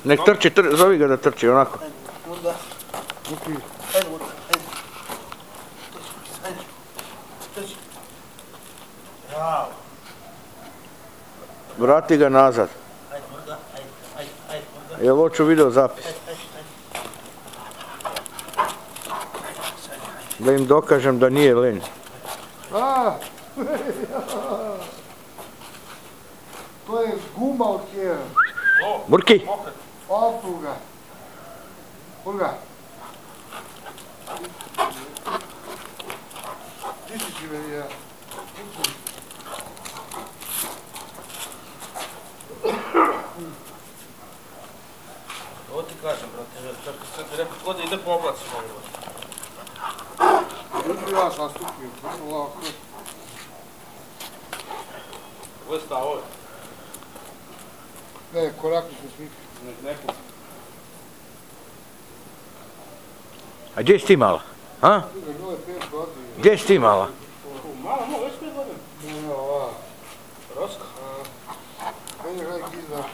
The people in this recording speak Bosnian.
Nek trči, zovi ga da trči, onako. Vrati ga nazad. Jel hoću video zapis? Da im dokažem da nije lenj. To je guma od kjera. Burki! O, pruga. Pruga. Ti si žive, ja. Ovo ti kažem, brate, sad ti rekao, kod ide po oblaci. Juču ja sam stupio, vrlo lako. Ovo je stavo? Ne, koraku sam svi. Neko. A gdje si ti mala? A? Gdje si ti mala? Mala, već 5 godina. Ne, ova. Roska. Meni je gledaj kizna.